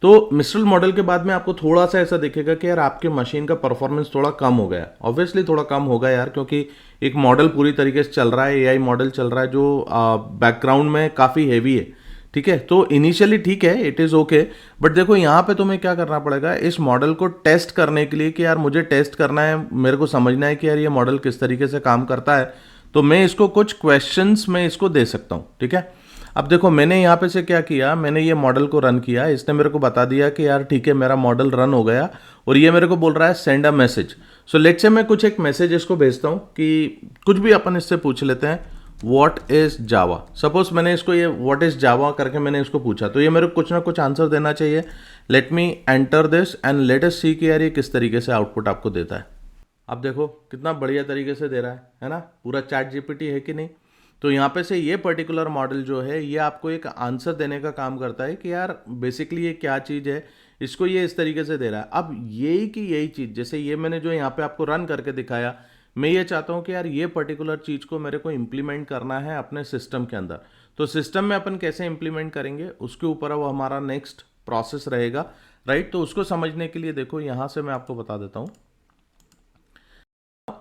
तो मिस्ट्रल मॉडल के बाद में आपको थोड़ा सा ऐसा दिखेगा कि यार आपके मशीन का परफॉर्मेंस थोड़ा कम हो गया. ऑब्वियसली थोड़ा कम होगा यार, क्योंकि एक मॉडल पूरी तरीके से चल रहा है, एआई मॉडल चल रहा है जो बैकग्राउंड में काफ़ी हैवी है. ठीक है, तो इनिशियली ठीक है, इट इज़ ओके. बट देखो यहाँ पे तुम्हें क्या करना पड़ेगा, इस मॉडल को टेस्ट करने के लिए कि यार मुझे टेस्ट करना है, मेरे को समझना है कि यार ये मॉडल किस तरीके से काम करता है. तो मैं इसको कुछ क्वेश्चंस में इसको दे सकता हूँ. ठीक है, अब देखो मैंने यहाँ पे से क्या किया, मैंने ये मॉडल को रन किया, इसने मेरे को बता दिया कि यार ठीक है मेरा मॉडल रन हो गया और ये मेरे को बोल रहा है send a message. So let's say मैं कुछ एक मैसेज इसको भेजता हूँ कि कुछ भी अपन इससे पूछ लेते हैं, व्हाट इज जावा. सपोज मैंने इसको ये व्हाट इज जावा करके मैंने इसको पूछा, तो ये मेरे को कुछ ना कुछ आंसर देना चाहिए. Let me enter this and let us see कि यार ये किस तरीके से आउटपुट आपको देता है. अब देखो कितना बढ़िया तरीके से दे रहा है ना, पूरा चैट जीपीटी है कि नहीं. तो यहाँ पे से ये पर्टिकुलर मॉडल जो है ये आपको एक आंसर देने का काम करता है कि यार बेसिकली ये क्या चीज़ है, इसको ये इस तरीके से दे रहा है. अब यही की यही चीज़, जैसे ये मैंने जो यहाँ पे आपको रन करके दिखाया, मैं ये चाहता हूँ कि यार ये पर्टिकुलर चीज़ को मेरे को इम्प्लीमेंट करना है अपने सिस्टम के अंदर. तो सिस्टम में अपन कैसे इम्प्लीमेंट करेंगे उसके ऊपर वो हमारा नेक्स्ट प्रोसेस रहेगा, राइट. तो उसको समझने के लिए देखो यहाँ से मैं आपको बता देता हूँ.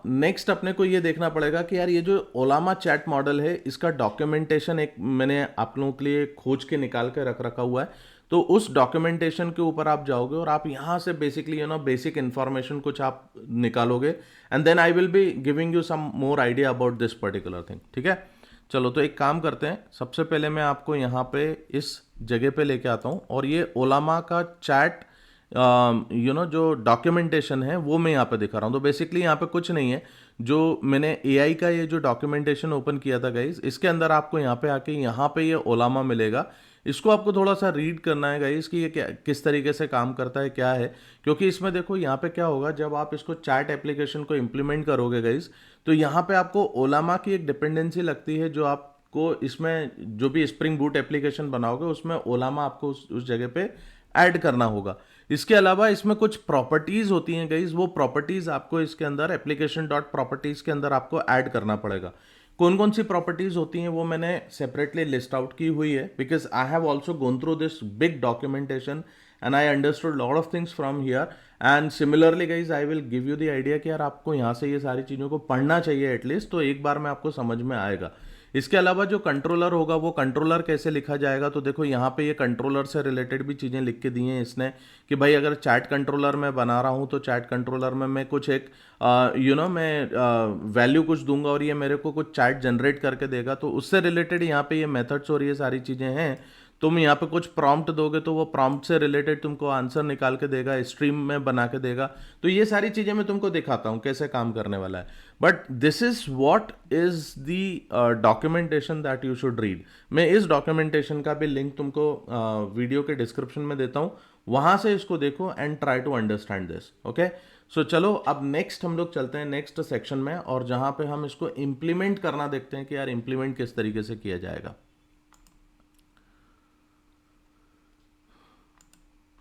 नेक्स्ट अपने को ये देखना पड़ेगा कि यार ये जो ओलामा चैट मॉडल है इसका डॉक्यूमेंटेशन एक मैंने आप लोगों के लिए खोज के निकाल के रख रखा हुआ है. तो उस डॉक्यूमेंटेशन के ऊपर आप जाओगे और आप यहाँ से बेसिकली बेसिक इन्फॉर्मेशन कुछ आप निकालोगे and then I will be giving you some more idea about this particular thing. ठीक है, चलो तो एक काम करते हैं, सबसे पहले मैं आपको यहाँ पे इस जगह पे लेके आता हूँ और ये ओलामा का चैट जो डॉक्यूमेंटेशन है वो मैं यहाँ पे दिखा रहा हूँ. तो बेसिकली यहाँ पे कुछ नहीं है, जो मैंने एआई का ये जो डॉक्यूमेंटेशन ओपन किया था गाइज, इसके अंदर आपको यहाँ पे आके यहाँ पे ये ओलामा मिलेगा. इसको आपको थोड़ा सा रीड करना है गाइज कि ये क्या किस तरीके से काम करता है, क्या है. क्योंकि इसमें देखो यहाँ पे क्या होगा, जब आप इसको चैट एप्लीकेशन को इम्प्लीमेंट करोगे गाइज, तो यहाँ पे आपको ओलामा की एक डिपेंडेंसी लगती है जो आपको इसमें जो भी स्प्रिंग बूट एप्लीकेशन बनाओगे उसमें ओलामा आपको उस जगह पे ऐड करना होगा. इसके अलावा इसमें कुछ प्रॉपर्टीज होती हैं गाइज, वो प्रॉपर्टीज आपको इसके अंदर एप्लीकेशन डॉट प्रॉपर्टीज के अंदर आपको ऐड करना पड़ेगा. कौन कौन सी प्रॉपर्टीज होती हैं वो मैंने सेपरेटली लिस्ट आउट की हुई है, because I have also gone through this big documentation and I understood lot of things from here. And similarly guys I will give you the idea कि यार आपको यहाँ से ये सारी चीज़ों को पढ़ना चाहिए एटलीस्ट, तो एक बार में आपको समझ में आएगा. इसके अलावा जो कंट्रोलर होगा वो कंट्रोलर कैसे लिखा जाएगा, तो देखो यहाँ पे ये कंट्रोलर से रिलेटेड भी चीज़ें लिख के दी हैं इसने कि भाई अगर चैट कंट्रोलर मैं बना रहा हूँ तो चैट कंट्रोलर में मैं कुछ एक मैं वैल्यू कुछ दूंगा और ये मेरे को कुछ चैट जनरेट करके देगा. तो उससे रिलेटेड यहाँ पे ये मेथड्स और ये सारी चीज़ें हैं. तुम यहाँ पे कुछ प्रॉम्प्ट दोगे तो वो प्रॉम्प्ट से रिलेटेड तुमको आंसर निकाल के देगा, स्ट्रीम में बना के देगा. तो ये सारी चीज़ें मैं तुमको दिखाता हूँ कैसे काम करने वाला है. But this is what is the documentation that you should read. मैं इस डॉक्यूमेंटेशन का भी लिंक तुमको वीडियो के डिस्क्रिप्शन में देता हूँ, वहाँ से इसको देखो and try to understand this. Okay, so चलो अब नेक्स्ट हम लोग चलते हैं नेक्स्ट सेक्शन में और जहाँ पे हम इसको इम्प्लीमेंट करना देखते हैं कि यार इम्प्लीमेंट किस तरीके से किया जाएगा.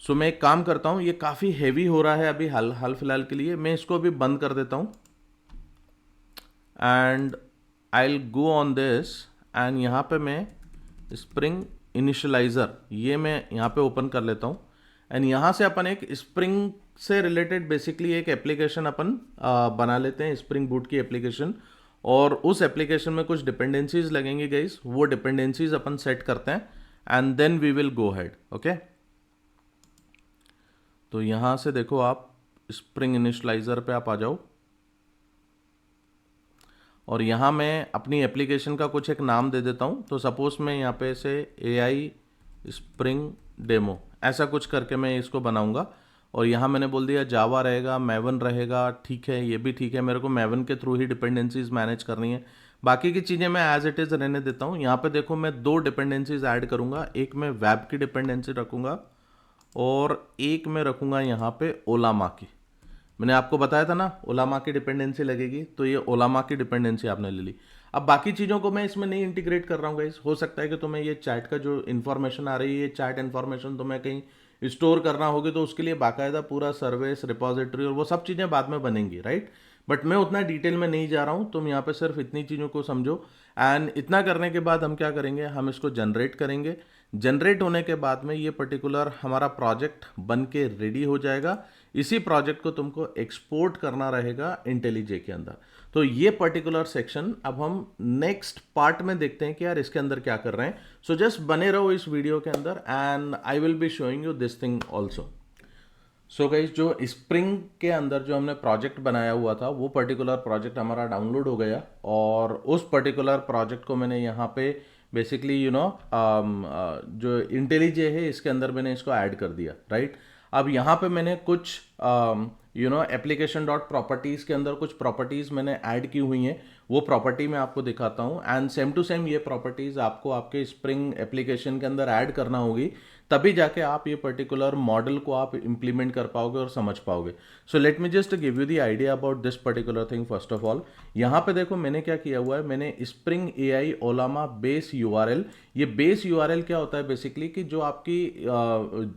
सो मैं एक काम करता हूँ, ये काफ़ी हैवी हो रहा है अभी हाल फिलहाल के लिए, मैं इसको अभी बंद कर देता हूँ and I will go on this and यहाँ पे मैं स्प्रिंग इनिशियलाइज़र ये मैं यहाँ पे ओपन कर लेता हूँ एंड यहाँ से अपन एक स्प्रिंग से रिलेटेड बेसिकली एक एप्लीकेशन अपन बना लेते हैं, स्प्रिंग बूट की एप्लीकेशन. और उस एप्लीकेशन में कुछ डिपेंडेंसीज लगेंगी गाइस, वो डिपेंडेंसीज अपन सेट करते हैं and then we will go head. Okay, तो यहाँ से देखो आप स्प्रिंग इनिशियलाइज़र पे आप आ जाओ और यहाँ मैं अपनी एप्लीकेशन का कुछ एक नाम दे देता हूँ। तो सपोज मैं यहाँ पे से AI स्प्रिंग डेमो ऐसा कुछ करके मैं इसको बनाऊंगा, और यहाँ मैंने बोल दिया जावा रहेगा, मैवन रहेगा, ठीक है, ये भी ठीक है। मेरे को मैवन के थ्रू ही डिपेंडेंसीज मैनेज करनी है, बाकी की चीज़ें मैं एज इट इज़ रहने देता हूँ। यहाँ पे देखो मैं 2 डिपेंडेंसीज ऐड करूँगा, एक मैं वेब की डिपेंडेंसी रखूँगा और एक मैं रखूँगा यहाँ पे ओलामा की। मैंने आपको बताया था ना ओलामा की डिपेंडेंसी लगेगी, तो ये ओलामा की डिपेंडेंसी आपने ले ली। अब बाकी चीज़ों को मैं इसमें नहीं इंटीग्रेट कर रहा हूँ गाइस। हो सकता है कि तुम्हें ये चैट का जो इन्फॉर्मेशन आ रही है, ये चैट इन्फॉर्मेशन तुम्हें कहीं स्टोर करना होगी, तो उसके लिए बाकायदा पूरा सर्विस रिपोजिटरी और वो सब चीज़ें बाद में बनेंगी, राइट। बट मैं उतना डिटेल में नहीं जा रहा हूँ, तुम यहाँ पे सिर्फ इतनी चीज़ों को समझो। एंड इतना करने के बाद हम क्या करेंगे, हम इसको जनरेट करेंगे। जनरेट होने के बाद में ये पर्टिकुलर हमारा प्रोजेक्ट बन के रेडी हो जाएगा। इसी प्रोजेक्ट को तुमको एक्सपोर्ट करना रहेगा इंटेलीजे के अंदर। तो ये पर्टिकुलर सेक्शन अब हम नेक्स्ट पार्ट में देखते हैं कि यार इसके अंदर क्या कर रहे हैं। सो जस्ट बने रहो इस वीडियो के अंदर and I will be showing you this thing also. So guys, जो स्प्रिंग के अंदर जो हमने प्रोजेक्ट बनाया हुआ था वो पर्टिकुलर प्रोजेक्ट हमारा डाउनलोड हो गया, और उस पर्टिकुलर प्रोजेक्ट को मैंने यहाँ पे बेसिकली जो इंटेलीजे है इसके अंदर मैंने इसको ऐड कर दिया, राइट। अब यहाँ पे मैंने कुछ एप्लीकेशन डॉट प्रॉपर्टीज़ के अंदर कुछ प्रॉपर्टीज़ मैंने ऐड की हुई हैं, वो प्रॉपर्टी मैं आपको दिखाता हूँ। एंड सेम टू सेम ये प्रॉपर्टीज़ आपको आपके स्प्रिंग एप्लीकेशन के अंदर ऐड करना होगी, तभी जाके आप ये पर्टिकुलर मॉडल को आप इंप्लीमेंट कर पाओगे और समझ पाओगे। So let me just give you the idea about this particular thing. First of all यहाँ पे देखो मैंने क्या किया हुआ है, मैंने स्प्रिंग AI ओलामा बेस URL। ये बेस URL क्या होता है बेसिकली, कि जो आपकी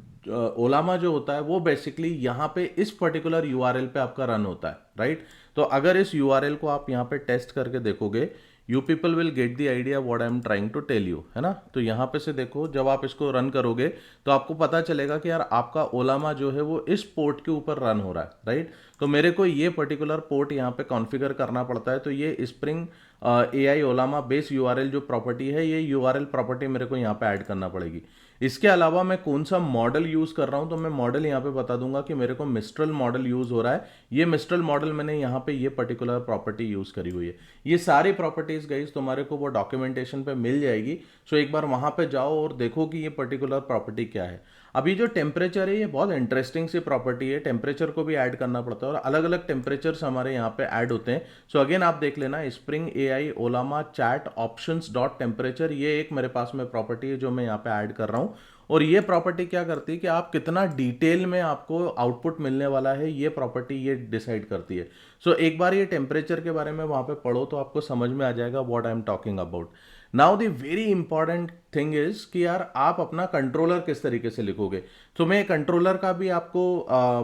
ओलामा जो होता है वो बेसिकली यहाँ पे इस पर्टिकुलर URL पे आपका रन होता है, राइट। तो अगर इस URL को आप यहाँ पे टेस्ट करके देखोगे, you people will get the idea what I am trying to tell you, है ना। तो यहाँ पे से देखो, जब आप इसको रन करोगे तो आपको पता चलेगा कि यार आपका ओलामा जो है वो इस पोर्ट के ऊपर रन हो रहा है, राइट। तो मेरे को ये पर्टिकुलर पोर्ट यहाँ पे कॉन्फ़िगर करना पड़ता है। तो ये स्प्रिंग AI ओलामा बेस URL जो प्रॉपर्टी है, ये URL प्रॉपर्टी मेरे को यहाँ पे ऐड करना पड़ेगी। इसके अलावा मैं कौन सा मॉडल यूज़ कर रहा हूँ, तो मैं मॉडल यहाँ पे बता दूंगा कि मेरे को मिस्ट्रल मॉडल यूज़ हो रहा है। ये मिस्ट्रल मॉडल मैंने यहाँ पे ये पर्टिकुलर प्रॉपर्टी यूज़ करी हुई है। ये सारी प्रॉपर्टीज़ गाइस तुम्हारे को वो डॉक्यूमेंटेशन पे मिल जाएगी। सो एक बार वहाँ पे जाओ और देखो कि ये पर्टिकुलर प्रॉपर्टी क्या है। अभी जो टेम्परेचर है ये बहुत इंटरेस्टिंग सी प्रॉपर्टी है, टेम्परेचर को भी ऐड करना पड़ता है और अलग अलग टेम्परेचर्स हमारे यहाँ पे ऐड होते हैं। सो अगेन आप देख लेना, spring AI ओलामा chat options dot temperature, ये एक मेरे पास में प्रॉपर्टी है जो मैं यहाँ पे ऐड कर रहा हूँ। और ये प्रॉपर्टी क्या करती है कि आप कितना डिटेल में आपको आउटपुट मिलने वाला है, ये प्रॉपर्टी ये डिसाइड करती है। सो एक बार ये टेम्परेचर के बारे में वहाँ पे पढ़ो तो आपको समझ में आ जाएगा what I am talking about. Now the very important thing is कि यार आप अपना कंट्रोलर किस तरीके से लिखोगे। तो मैं कंट्रोलर का भी आपको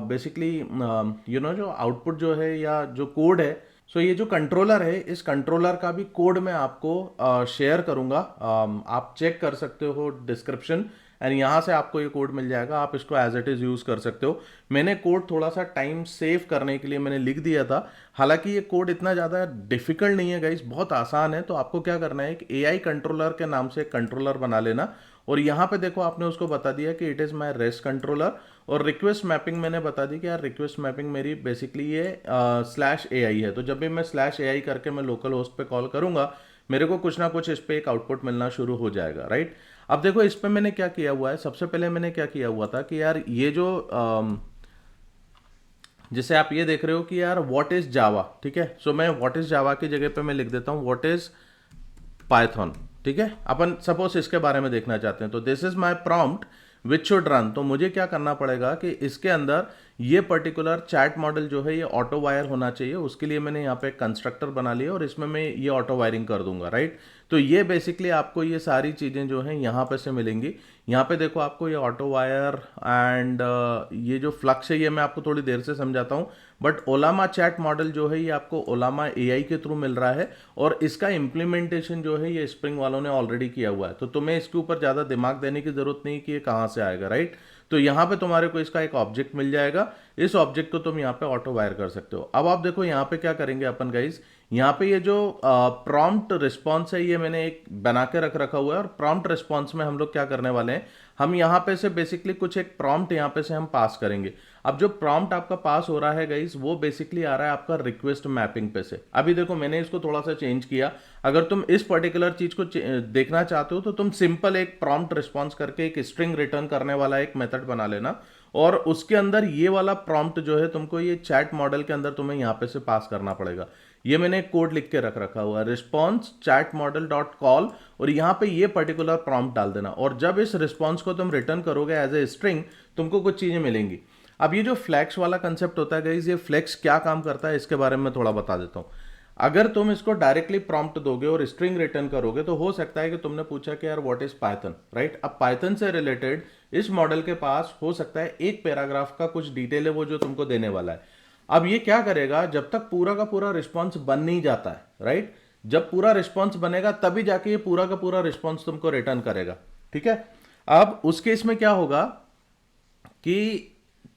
बेसिकली जो आउटपुट जो है या जो कोड है, सो ये जो कंट्रोलर है इस कंट्रोलर का भी कोड मैं आपको शेयर करूंगा। आप चेक कर सकते हो डिस्क्रिप्शन, एंड यहाँ से आपको ये कोड मिल जाएगा, आप इसको एज इट इज़ यूज़ कर सकते हो। मैंने कोड थोड़ा सा टाइम सेव करने के लिए मैंने लिख दिया था, हालांकि ये कोड इतना ज़्यादा डिफिकल्ट नहीं है गाइस, बहुत आसान है। तो आपको क्या करना है, एक AI कंट्रोलर के नाम से एक कंट्रोलर बना लेना, और यहाँ पे देखो आपने उसको बता दिया कि it is my rest controller, और रिक्वेस्ट मैपिंग मैंने बता दी कि यार रिक्वेस्ट मैपिंग मेरी बेसिकली ये /AI है। तो जब भी मैं /AI करके मैं लोकल होस्ट पे कॉल करूँगा, मेरे को कुछ ना कुछ इस पर एक आउटपुट मिलना शुरू हो जाएगा, राइट। अब देखो इस पर मैंने क्या किया हुआ है, सबसे पहले मैंने क्या किया हुआ था कि यार ये जो जैसे आप ये देख रहे हो कि यार व्हाट इज जावा, ठीक है। सो मैं व्हाट इज जावा की जगह पे मैं लिख देता हूँ व्हाट इज पाइथन, ठीक है। अपन सपोज इसके बारे में देखना चाहते हैं, तो this is my prompt which should run. तो मुझे क्या करना पड़ेगा कि इसके अंदर ये पर्टिकुलर चैट मॉडल जो है ये ऑटो वायर होना चाहिए। उसके लिए मैंने यहाँ पे एक कंस्ट्रक्टर बना लिया और इसमें मैं ये ऑटो वायरिंग कर दूंगा, राइट। तो ये बेसिकली आपको ये सारी चीज़ें जो हैं यहाँ पे से मिलेंगी। यहाँ पे देखो आपको ये ऑटो वायर एंड ये जो फ्लक्स है ये मैं आपको थोड़ी देर से समझाता हूँ, बट ओलामा चैट मॉडल जो है ये आपको ओलामा AI के थ्रू मिल रहा है, और इसका इम्प्लीमेंटेशन जो है ये स्प्रिंग वालों ने ऑलरेडी किया हुआ है। तो तुम्हें इसके ऊपर ज़्यादा दिमाग देने की जरूरत नहीं कि ये कहाँ से आएगा, राइट। तो यहाँ पे तुम्हारे को इसका एक ऑब्जेक्ट मिल जाएगा, इस ऑब्जेक्ट को तुम यहाँ पे ऑटो वायर कर सकते हो। अब आप देखो यहाँ पे क्या करेंगे अपन गाइज, यहाँ पे ये जो प्रॉम्प्ट रिस्पॉन्स है ये मैंने एक बना के रखा हुआ है, और प्रॉम्प्ट रिस्पॉन्स में हम लोग क्या करने वाले हैं, हम यहाँ पे से बेसिकली कुछ एक प्रॉम्प्ट यहाँ पे से हम पास करेंगे। अब जो प्रॉम्प्ट आपका पास हो रहा है गाइस, वो बेसिकली आ रहा है आपका रिक्वेस्ट मैपिंग पे से। अभी देखो मैंने इसको थोड़ा सा चेंज किया। अगर तुम इस पर्टिकुलर चीज को देखना चाहते हो तो तुम सिंपल एक प्रॉम्प्ट रिस्पॉन्स करके एक स्ट्रिंग रिटर्न करने वाला एक मेथड बना लेना, और उसके अंदर ये वाला प्रॉम्प्ट जो है तुमको ये चैट मॉडल के अंदर तुम्हें यहाँ पे से पास करना पड़ेगा। ये मैंने एक कोड लिख के रख रखा हुआ है, response chat model dot call, और यहाँ पे ये पर्टिकुलर प्रॉम्प्ट डाल देना, और जब इस रिस्पॉन्स को तुम रिटर्न करोगे एज ए स्ट्रिंग, तुमको कुछ चीजें मिलेंगी। अब ये जो फ्लैक्स वाला कंसेप्ट होता है गाइस, ये फ्लैक्स क्या काम करता है इसके बारे में थोड़ा बता देता हूँ। अगर तुम इसको डायरेक्टली प्रॉम्प्ट दोगे और स्ट्रिंग रिटर्न करोगे तो हो सकता है कि तुमने पूछा कि यार व्हाट इज पाइथन, राइट। अब पाइथन से रिलेटेड इस मॉडल के पास हो सकता है एक पैराग्राफ का कुछ डिटेल है वो जो तुमको देने वाला है। अब ये क्या करेगा, जब तक पूरा का पूरा रिस्पॉन्स बन नहीं जाता है, राइट, जब पूरा रिस्पॉन्स बनेगा तभी जाके ये पूरा का पूरा रिस्पॉन्स तुमको रिटर्न करेगा, ठीक है। अब उस केस में क्या होगा कि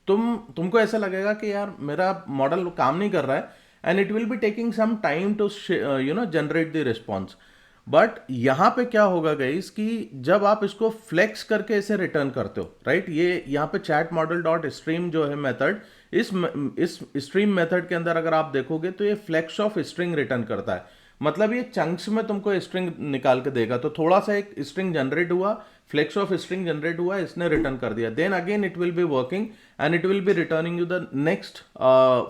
तुमको ऐसा लगेगा कि यार मेरा मॉडल काम नहीं कर रहा है, and it will be taking some time to generate the response. But यहां पे क्या होगा गाइस कि जब आप इसको फ्लेक्स करके इसे रिटर्न करते हो, राइट, ये यहां पे चैट मॉडल डॉट स्ट्रीम जो है मेथड, इस स्ट्रीम मेथड के अंदर अगर आप देखोगे तो ये फ्लेक्स ऑफ स्ट्रिंग रिटर्न करता है। मतलब ये चंक्स में तुमको स्ट्रिंग निकाल के देगा। तो थोड़ा सा एक स्ट्रिंग जनरेट हुआ, फ्लेक्स ऑफ स्ट्रिंग जनरेट हुआ, इसने रिटर्न कर दिया, then again it will be working and it will be returning you the next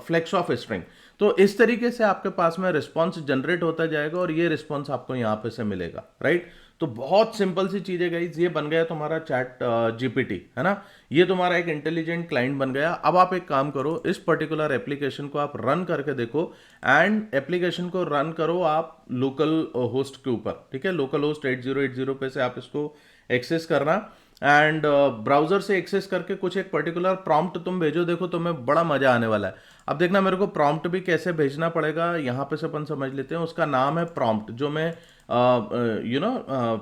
Flux of string. तो इस तरीके से आपके पास में रिस्पॉन्स जनरेट होता जाएगा और ये रिस्पॉन्स आपको यहाँ पे से मिलेगा, राइट। तो बहुत सिंपल सी चीज है गाइस, ये बन गया तुम्हारा चैट जीपीटी, है ना। ये तुम्हारा एक इंटेलिजेंट क्लाइंट बन गया। अब आप एक काम करो, इस पर्टिकुलर एप्लीकेशन को आप रन करके देखो, एंड एप्लीकेशन को रन करो आप लोकल होस्ट के ऊपर, ठीक है। लोकल होस्ट 8080 पे से आप इसको एक्सेस करना, एंड ब्राउजर से एक्सेस करके कुछ एक पर्टिकुलर प्रॉम्प्ट तुम भेजो, देखो तुम्हें बड़ा मजा आने वाला है। अब देखना मेरे को प्रॉम्प्ट भी कैसे भेजना पड़ेगा, यहाँ पे से अपन समझ लेते हैं। उसका नाम है प्रॉम्प्ट, जो मैं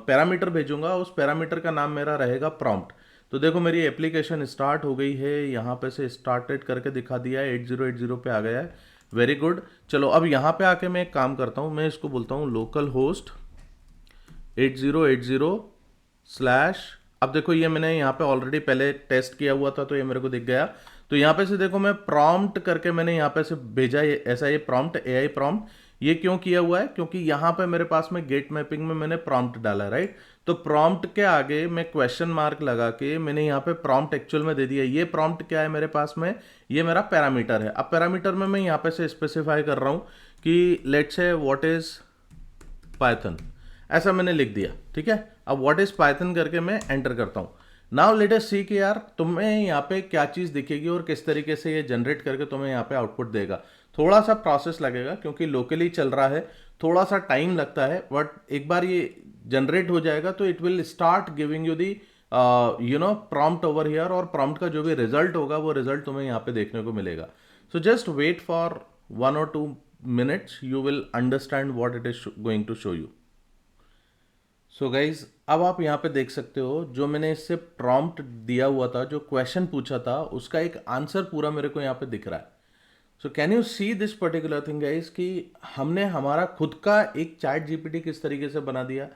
पैरामीटर भेजूंगा, उस पैरामीटर का नाम मेरा रहेगा प्रॉम्प्ट। तो देखो मेरी एप्लीकेशन स्टार्ट हो गई है, यहाँ पे से स्टार्टेड करके दिखा दिया है, 8080 पे आ गया है, वेरी गुड। चलो अब यहाँ पे आके मैं एक काम करता हूँ, मैं इसको बोलता हूँ लोकल होस्ट 8080 / अब देखो ये मैंने यहाँ पे ऑलरेडी पहले टेस्ट किया हुआ था तो ये मेरे को दिख गया। तो यहाँ पे से देखो मैं प्रॉम्प्ट करके मैंने यहाँ पे से भेजा, ऐसा ये प्रॉम्प्ट, एआई प्रॉम्प्ट। ये क्यों किया हुआ है, क्योंकि यहाँ पे मेरे पास में गेट मैपिंग में मैंने प्रॉम्प्ट डाला, राइट। तो प्रॉम्प्ट के आगे मैं क्वेश्चन मार्क लगा के मैंने यहाँ पे प्रॉम्प्ट एक्चुअल में दे दिया। ये प्रॉम्प्ट क्या है मेरे पास में, ये मेरा पैरामीटर है। अब पैरामीटर में मैं यहाँ पे से स्पेसिफाई कर रहा हूँ कि let's say what is Python, ऐसा मैंने लिख दिया, ठीक है। अब व्हाट इज पाइथन करके मैं एंटर करता हूँ। नाउ लेट अस सी कि यार तुम्हें यहाँ पे क्या चीज़ दिखेगी और किस तरीके से ये जनरेट करके तुम्हें यहाँ पे आउटपुट देगा। थोड़ा सा प्रोसेस लगेगा क्योंकि लोकली चल रहा है, थोड़ा सा टाइम लगता है, बट एक बार ये जनरेट हो जाएगा तो it will start giving you the prompt over here, और प्रॉम्प्ट का जो भी रिजल्ट होगा वो रिजल्ट तुम्हें यहाँ पे देखने को मिलेगा। So just wait for 1 or 2 minutes, you will understand what it is going to show you. So guys अब आप यहाँ पे देख सकते हो, जो मैंने इससे प्रॉम्प्ट दिया हुआ था, जो क्वेश्चन पूछा था, उसका एक आंसर पूरा मेरे को यहाँ पे दिख रहा है। So can you see this particular thing guys कि हमने हमारा खुद का एक चैट जीपीटी किस तरीके से बना दिया।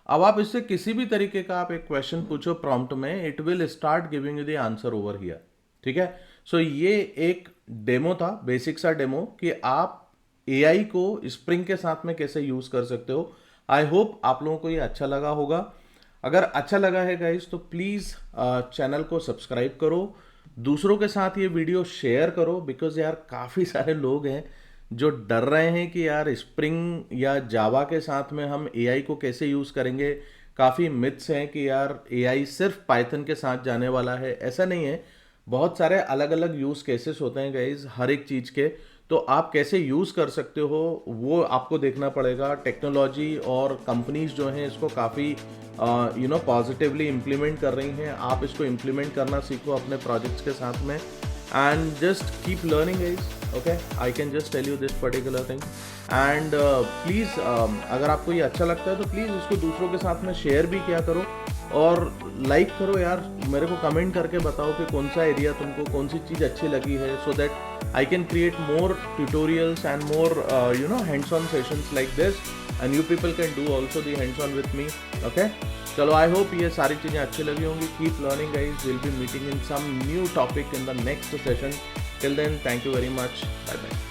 अब आप इससे किसी भी तरीके का आप एक क्वेश्चन पूछो प्रॉम्प्ट में, it will start giving you the answer over here, ठीक है। सो ये एक डेमो था, बेसिक सा डेमो कि आप एआई को स्प्रिंग के साथ में कैसे यूज कर सकते हो। आई होप आप लोगों को ये अच्छा लगा होगा। अगर अच्छा लगा है गाइस तो प्लीज चैनल को सब्सक्राइब करो, दूसरों के साथ ये वीडियो शेयर करो, बिकॉज यार काफी सारे लोग हैं जो डर रहे हैं कि यार स्प्रिंग या जावा के साथ में हम एआई को कैसे यूज करेंगे। काफी मिथ्स हैं कि यार एआई सिर्फ पाइथन के साथ जाने वाला है, ऐसा नहीं है। बहुत सारे अलग अलग यूज केसेस होते हैं गाइज हर एक चीज के, तो आप कैसे यूज़ कर सकते हो वो आपको देखना पड़ेगा। टेक्नोलॉजी और कंपनीज जो हैं इसको काफ़ी पॉजिटिवली इम्प्लीमेंट कर रही हैं। आप इसको इम्प्लीमेंट करना सीखो अपने प्रोजेक्ट्स के साथ में, and just keep learning guys, okay. I can just tell you this particular thing, and please अगर आपको ये अच्छा लगता है तो प्लीज़ इसको दूसरों के साथ में शेयर भी किया करो और लाइक करो यार। मेरे को कमेंट करके बताओ कि कौन सा एरिया तुमको, कौन सी चीज़ अच्छी लगी है, so that I can create more tutorials and more hands-on sessions like this and you people can do also the hands on with me. Okay, चलो आई होप ये सारी चीज़ें अच्छी लगी होंगी. Keep learning guys, will be meeting in some new topic in the next session. Till then, thank you very much. Bye bye.